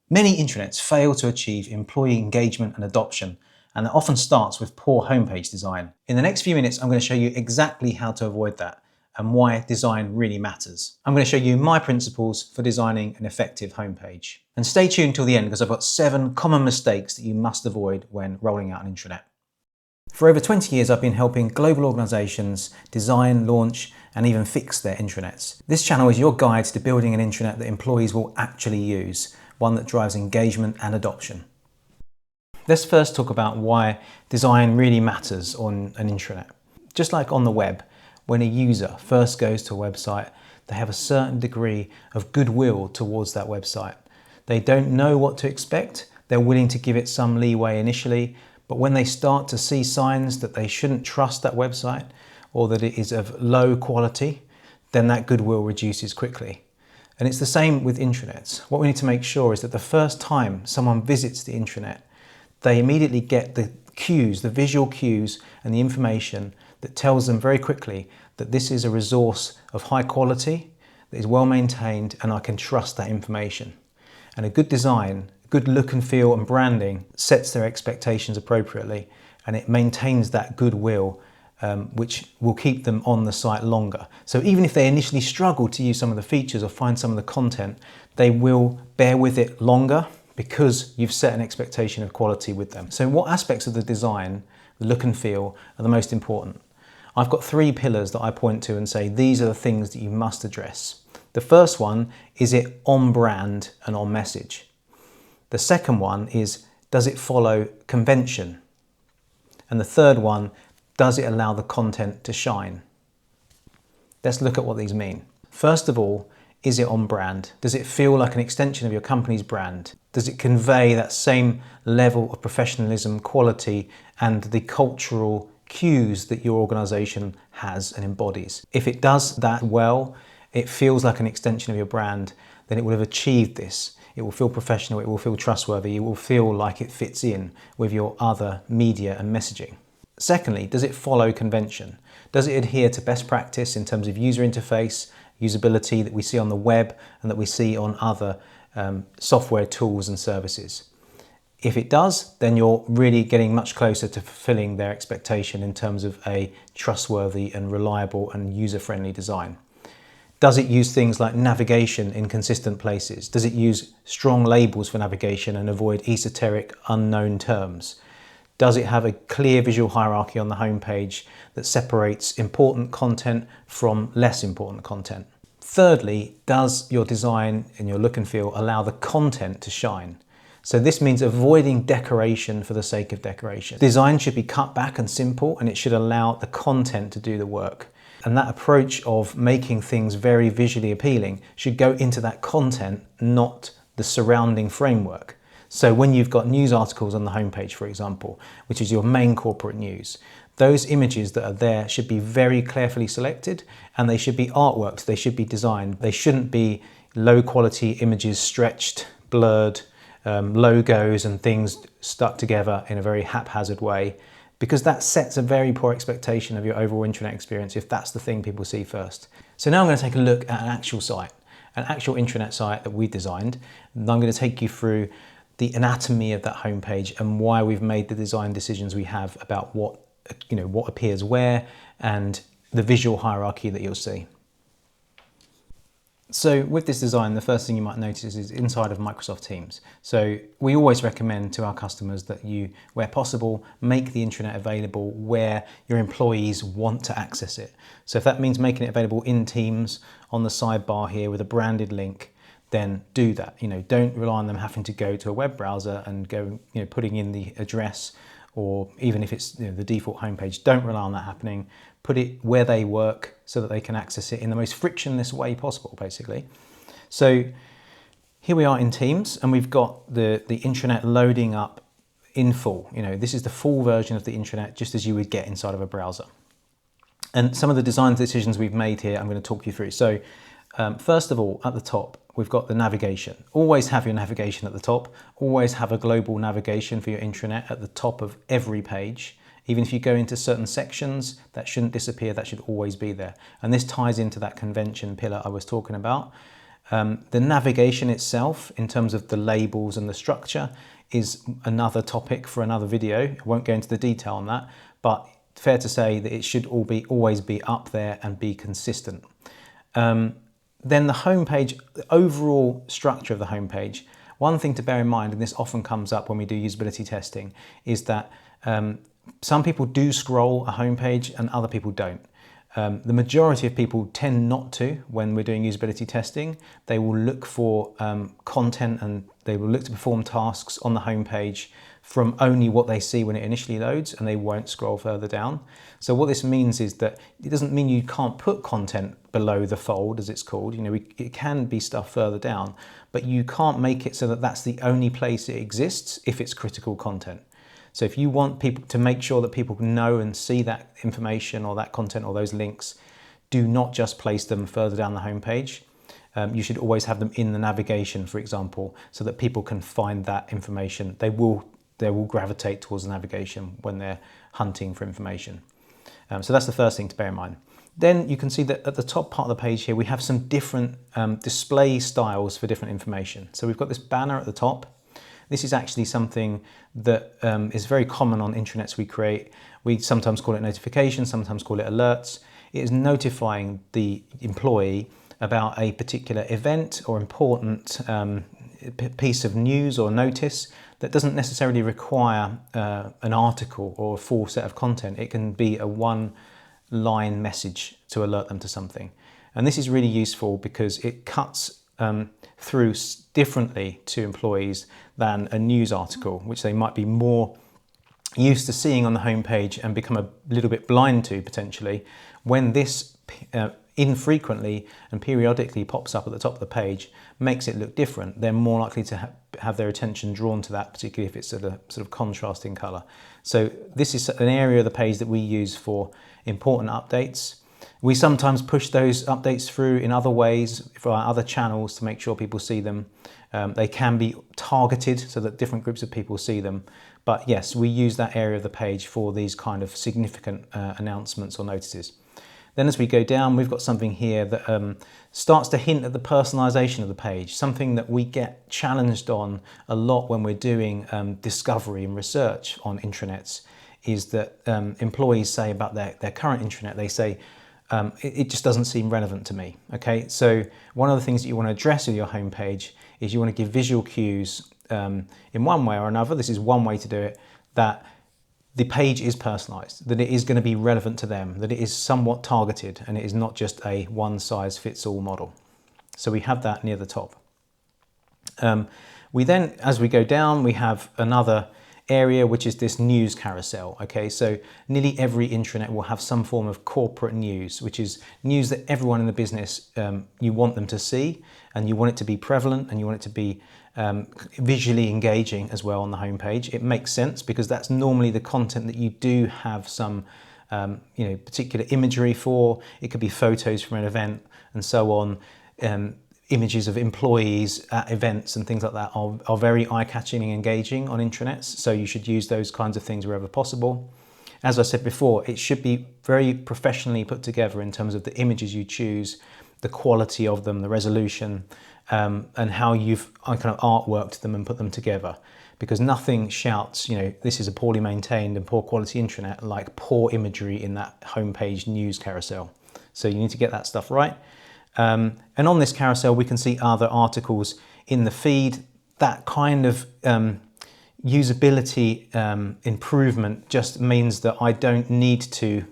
Many intranets fail to achieve employee engagement and adoption, and that often starts with poor homepage design. In the next few minutes, I'm going to show you exactly how to avoid that and why design really matters. I'm going to show you my principles for designing an effective homepage. And stay tuned till the end because I've got 7 common mistakes that you must avoid when rolling out an intranet. For over 20 years, I've been helping global organizations design, launch, and even fix their intranets. This channel is your guide to building an intranet that employees will actually use, one that drives engagement and adoption. Let's first talk about why design really matters on an intranet. Just like on the web, when a user first goes to a website, they have a certain degree of goodwill towards that website. They don't know what to expect. They're willing to give it some leeway initially, but when they start to see signs that they shouldn't trust that website or that it is of low quality, then that goodwill reduces quickly. And it's the same with intranets. What we need to make sure is that the first time someone visits the intranet, they immediately get the cues, the visual cues and the information that tells them very quickly that this is a resource of high quality, that is well maintained, and I can trust that information. And a good design, good look and feel and branding sets their expectations appropriately, and it maintains that goodwill, which will keep them on the site longer. So even if they initially struggle to use some of the features or find some of the content, they will bear with it longer because you've set an expectation of quality with them. So what aspects of the design, the look and feel, are the most important? I've got 3 pillars that I point to and say these are the things that you must address. The first one, is it on brand and on message? The second one is, does it follow convention? And the third one, does it allow the content to shine? Let's look at what these mean. First of all, is it on brand? Does it feel like an extension of your company's brand? Does it convey that same level of professionalism, quality, and the cultural cues that your organization has and embodies? If it does that well, it feels like an extension of your brand, then it will have achieved this. It will feel professional, it will feel trustworthy, it will feel like it fits in with your other media and messaging. Secondly, does it follow convention? Does it adhere to best practice in terms of user interface, usability that we see on the web and that we see on other software tools and services? If it does, then you're really getting much closer to fulfilling their expectation in terms of a trustworthy and reliable and user-friendly design. Does it use things like navigation in consistent places? Does it use strong labels for navigation and avoid esoteric, unknown terms? Does it have a clear visual hierarchy on the homepage that separates important content from less important content? Thirdly, does your design and your look and feel allow the content to shine? So this means avoiding decoration for the sake of decoration. Design should be cut back and simple, and it should allow the content to do the work. And that approach of making things very visually appealing should go into that content, not the surrounding framework. So when you've got news articles on the homepage, for example, which is your main corporate news, those images that are there should be very carefully selected, and they should be artworks, they should be designed. They shouldn't be low quality images stretched, blurred, logos and things stuck together in a very haphazard way, because that sets a very poor expectation of your overall intranet experience if that's the thing people see first. So now I'm going to take a look at an actual site, an actual intranet site that we designed, and I'm going to take you through the anatomy of that homepage and why we've made the design decisions we have about what appears where and the visual hierarchy that you'll see. So with this design, the first thing you might notice is inside of Microsoft Teams. So we always recommend to our customers that you, where possible, make the intranet available where your employees want to access it. So if that means making it available in Teams on the sidebar here with a branded link, then do that. Don't rely on them having to go to a web browser and go, putting in the address, or even if it's the default homepage, don't rely on that happening. Put it where they work so that they can access it in the most frictionless way possible, basically. So here we are in Teams, and we've got the intranet loading up in full. This is the full version of the intranet, just as you would get inside of a browser. And some of the design decisions we've made here, I'm going to talk you through. So first of all, at the top, we've got the navigation. Always have your navigation at the top. Always have a global navigation for your intranet at the top of every page. Even if you go into certain sections, that shouldn't disappear, that should always be there. And this ties into that convention pillar I was talking about. The navigation itself, in terms of the labels and the structure, is another topic for another video. I won't go into the detail on that, but fair to say that it should always be up there and be consistent. Then the homepage, the overall structure of the homepage, one thing to bear in mind, and this often comes up when we do usability testing, is that some people do scroll a homepage and other people don't. The majority of people tend not to when we're doing usability testing. They will look for content and they will look to perform tasks on the homepage from only what they see when it initially loads, and they won't scroll further down. So what this means is that it doesn't mean you can't put content below the fold, as it's called. It can be stuff further down, but you can't make it so that that's the only place it exists if it's critical content. So if you want people to make sure that people know and see that information or that content or those links, do not just place them further down the homepage. You should always have them in the navigation, for example, so that people can find that information. They will gravitate towards the navigation when they're hunting for information. So that's the first thing to bear in mind. Then you can see that at the top part of the page here, we have some different display styles for different information. So we've got this banner at the top. This is actually something that is very common on intranets we create. We sometimes call it notifications, sometimes call it alerts. It is notifying the employee about a particular event or important piece of news or notice that doesn't necessarily require an article or a full set of content. It can be a one-line message to alert them to something. And this is really useful because it cuts through differently to employees than a news article, which they might be more used to seeing on the homepage and become a little bit blind to potentially. When this infrequently and periodically pops up at the top of the page, makes it look different, they're more likely to have their attention drawn to that, particularly if it's at a sort of contrasting colour. So this is an area of the page that we use for important updates. We sometimes push those updates through in other ways, via other channels, to make sure people see them. They can be targeted so that different groups of people see them. But yes, we use that area of the page for these kind of significant announcements or notices. Then as we go down, we've got something here that starts to hint at the personalization of the page, something that we get challenged on a lot when we're doing discovery and research on intranets, is that employees say about their current intranet, they say, it just doesn't seem relevant to me. Okay, so one of the things that you want to address with your homepage is you want to give visual cues in one way or another. This is one way to do it, that the page is personalized, that it is going to be relevant to them, that it is somewhat targeted, and it is not just a one-size-fits-all model. So we have that near the top. We then, as we go down, we have another area, which is this news carousel. Okay, so nearly every intranet will have some form of corporate news, which is news that everyone in the business, you want them to see, and you want it to be prevalent, and you want it to be visually engaging as well on the homepage. It makes sense because that's normally the content that you do have some particular imagery for. It could be photos from an event and so on. Images of employees at events and things like that are very eye-catching and engaging on intranets, so you should use those kinds of things wherever possible. As I said before, it should be very professionally put together in terms of the images you choose, the quality of them, the resolution, and how you've kind of artworked them and put them together. Because nothing shouts, this is a poorly maintained and poor quality intranet like poor imagery in that homepage news carousel. So you need to get that stuff right. And on this carousel, we can see other articles in the feed. That kind of usability improvement just means that I don't need to,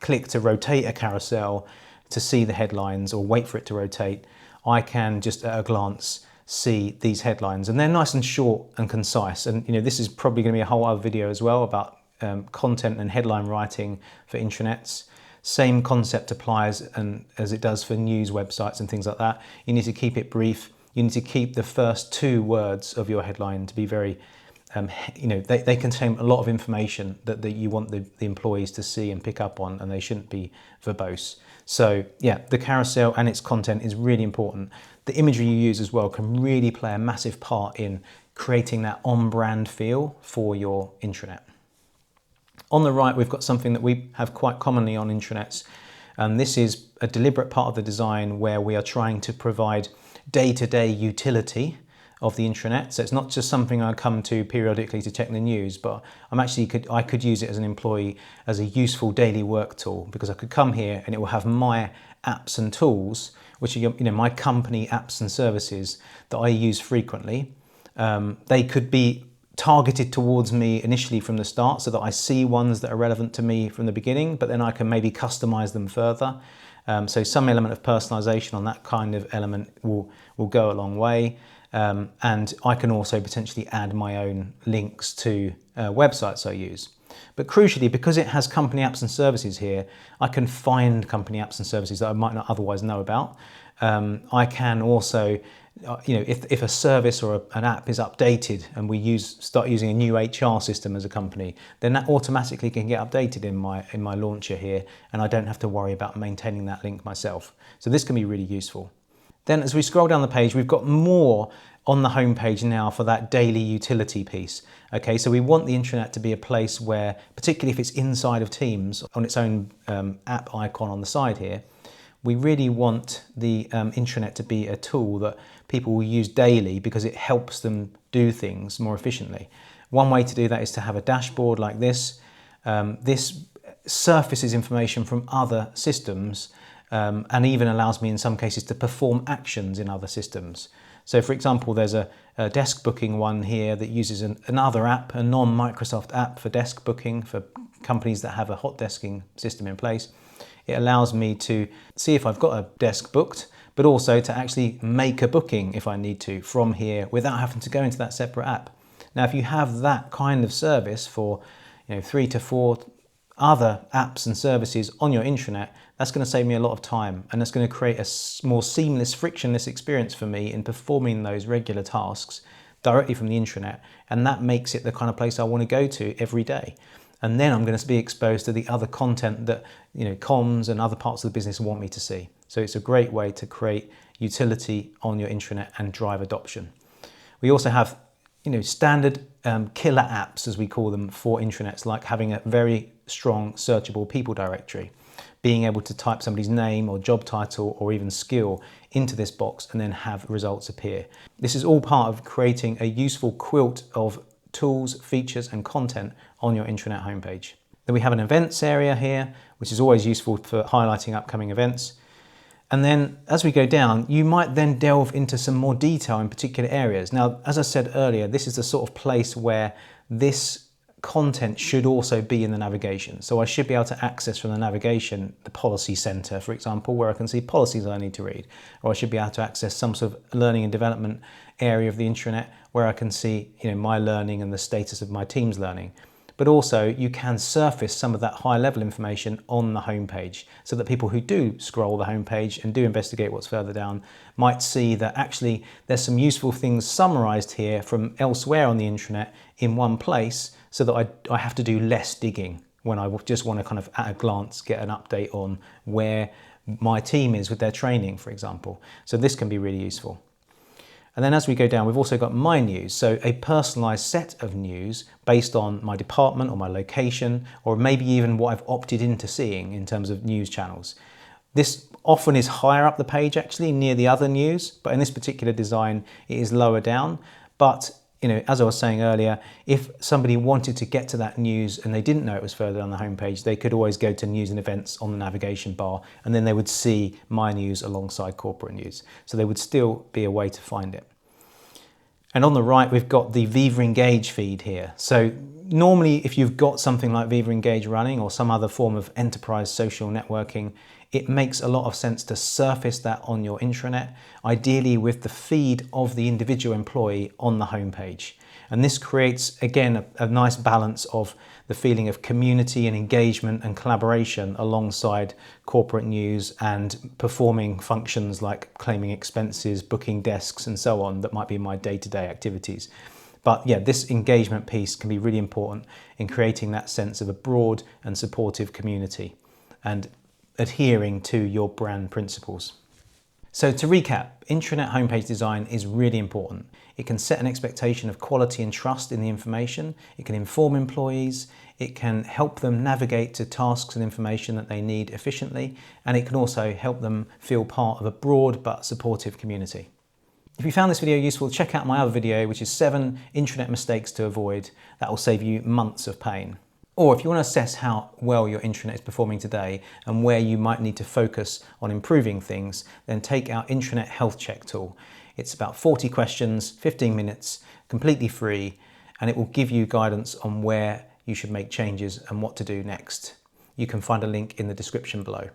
click to rotate a carousel to see the headlines or wait for it to rotate. I can just at a glance see these headlines, and they're nice and short and concise. And this is probably going to be a whole other video as well about content and headline writing for intranets. Same concept applies as it does for news websites and things like that. You need to keep it brief. You need to keep the first 2 words of your headline to be very, they contain a lot of information that you want the employees to see and pick up on, and they shouldn't be verbose. So yeah, the carousel and its content is really important. The imagery you use as well can really play a massive part in creating that on-brand feel for your intranet. On the right, we've got something that we have quite commonly on intranets, and this is a deliberate part of the design where we are trying to provide day-to-day utility of the intranet. So it's not just something I come to periodically to check the news, but I could use it as an employee as a useful daily work tool, because I could come here and it will have my apps and tools, which are my company apps and services that I use frequently. They could be targeted towards me initially from the start, so that I see ones that are relevant to me from the beginning, but then I can maybe customize them further. So some element of personalization on that kind of element will go a long way. And I can also potentially add my own links to websites I use. But crucially, because it has company apps and services here, I can find company apps and services that I might not otherwise know about. I can also, if a service or an app is updated and we start using a new HR system as a company, then that automatically can get updated in my launcher here, and I don't have to worry about maintaining that link myself. So this can be really useful. Then as we scroll down the page, we've got more on the home page now for that daily utility piece. Okay, so we want the intranet to be a place where, particularly if it's inside of Teams on its own app icon on the side here, we really want the intranet to be a tool that people will use daily because it helps them do things more efficiently. One way to do that is to have a dashboard like this. This surfaces information from other systems and even allows me in some cases to perform actions in other systems. So for example, there's a desk booking one here that uses another app, a non-Microsoft app for desk booking for companies that have a hot desking system in place. It allows me to see if I've got a desk booked, but also to actually make a booking if I need to from here without having to go into that separate app. Now, if you have that kind of service for 3 to 4 other apps and services on your intranet, that's going to save me a lot of time, and that's going to create a more seamless, frictionless experience for me in performing those regular tasks directly from the intranet, and that makes it the kind of place I want to go to every day. And then I'm going to be exposed to the other content that comms and other parts of the business want me to see. So it's a great way to create utility on your intranet and drive adoption. We also have standard killer apps, as we call them, for intranets, like having a very strong searchable people directory, being able to type somebody's name or job title or even skill into this box and then have results appear. This is all part of creating a useful quilt of tools, features and content on your intranet homepage. Then we have an events area here, which is always useful for highlighting upcoming events. And then as we go down, you might then delve into some more detail in particular areas. Now, as I said earlier, this is the sort of place where this content should also be in the navigation. So I should be able to access from the navigation the policy center, for example, where I can see policies I need to read. Or I should be able to access some sort of learning and development area of the intranet where I can see my learning and the status of my team's learning. But also you can surface some of that high level information on the homepage so that people who do scroll the homepage and do investigate what's further down might see that actually there's some useful things summarized here from elsewhere on the intranet in one place, so that I have to do less digging when I just want to kind of at a glance get an update on where my team is with their training, for example. So this can be really useful. And then as we go down, we've also got My News, so a personalized set of news based on my department or my location, or maybe even what I've opted into seeing in terms of news channels. This often is higher up the page, actually, near the other news, but in this particular design, it is lower down. But as I was saying earlier, if somebody wanted to get to that news and they didn't know it was further on the homepage, they could always go to news and events on the navigation bar, and then they would see My News alongside corporate news. So there would still be a way to find it. And on the right, we've got the Viva Engage feed here. So normally, if you've got something like Viva Engage running or some other form of enterprise social networking, it makes a lot of sense to surface that on your intranet, ideally with the feed of the individual employee on the homepage. And this creates, again, a nice balance of the feeling of community and engagement and collaboration alongside corporate news and performing functions like claiming expenses, booking desks, and so on that might be my day-to-day activities. But yeah, this engagement piece can be really important in creating that sense of a broad and supportive community and adhering to your brand principles. So to recap, intranet homepage design is really important. It can set an expectation of quality and trust in the information. It can inform employees. It can help them navigate to tasks and information that they need efficiently. And it can also help them feel part of a broad but supportive community. If you found this video useful, check out my other video, which is 7 intranet mistakes to avoid. That will save you months of pain. Or if you want to assess how well your intranet is performing today and where you might need to focus on improving things, then take our Intranet Health Check tool. It's about 40 questions, 15 minutes, completely free, and it will give you guidance on where you should make changes and what to do next. You can find a link in the description below.